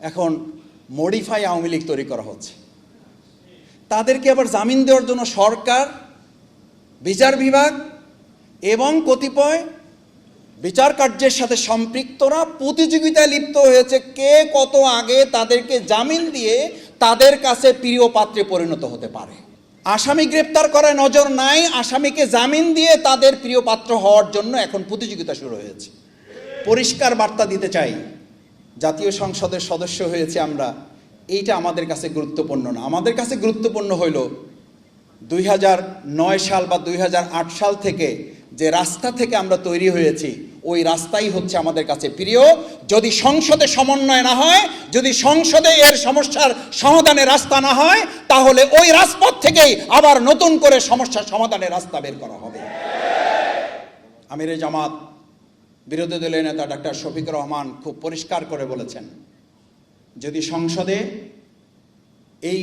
এখন মডিফাই আওয়ামী লীগ তৈরি করা হচ্ছে। তাদেরকে আবার জামিন দেওয়ার জন্য সরকার, বিচার বিভাগ এবং কতিপয় বিচার কার্যের সাথে সম্পৃক্তরা প্রতিযোগিতায় লিপ্ত হয়েছে কে কত আগে তাদেরকে জামিন দিয়ে তাদের কাছে প্রিয় পাত্রে পরিণত হতে পারে। আসামি গ্রেপ্তার করায় নজর নাই, আসামিকে জামিন দিয়ে তাদের প্রিয় পাত্র হওয়ার জন্য এখন প্রতিযোগিতা শুরু হয়েছে। পরিষ্কার বার্তা দিতে চাই, জাতীয় সংসদের সদস্য হয়েছে আমরা, এইটা আমাদের কাছে গুরুত্বপূর্ণ না। আমাদের কাছে গুরুত্বপূর্ণ হইল 2009 সাল বা 2008 সাল থেকে যে রাস্তা থেকে আমরা তৈরি হয়েছি, ওই রাস্তাই হচ্ছে আমাদের কাছে প্রিয়। যদি সংসদে সমন্বয় না হয়, যদি সংসদে এর সমস্যার সমাধানের রাস্তা না হয়, তাহলে ওই রাজপথ থেকেই আবার নতুন করে সমস্যার সমাধানের রাস্তা বের করা হবে। আমিরে জামাত বিরোধী দলীয় নেতা ডাক্তার শফিকুর রহমান খুব পরিষ্কার করে বলেছেন, যদি সংসদে এই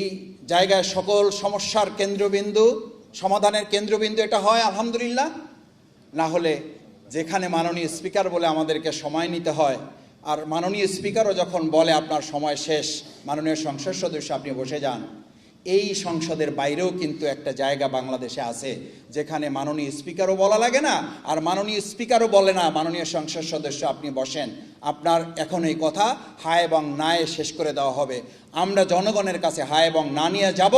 জায়গায় সকল সমস্যার কেন্দ্রবিন্দু, সমাধানের কেন্দ্রবিন্দু এটা হয় আলহামদুলিল্লাহ, না হলে যেখানে মাননীয় স্পিকার বলে আমাদেরকে সময় নিতে হয়, আর মাননীয় স্পিকারও যখন বলে আপনার সময় শেষ, মাননীয় সংসদ সদস্য আপনি বসে যান, এই সংসদের বাইরেও কিন্তু একটা জায়গা বাংলাদেশে আছে যেখানে মাননীয় স্পিকারও বলা লাগে না, আর মাননীয় স্পিকারও বলে না মাননীয় সংসদ সদস্য আপনি বসেন, আপনার এখন এই কথা হায় এবং নায়ে শেষ করে দেওয়া হবে। আমরা জনগণের কাছে হায় এবং না নিয়ে যাব,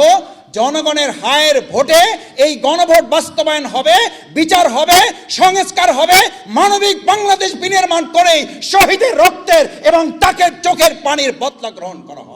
জনগণের হায়ের ভোটে এই গণভোট বাস্তবায়ন হবে, বিচার হবে, সংস্কার হবে, মানবিক বাংলাদেশ বিনির্মাণ করে শহীদের রক্তের এবং তাকে চোখের পানির বদলা গ্রহণ করা হবে।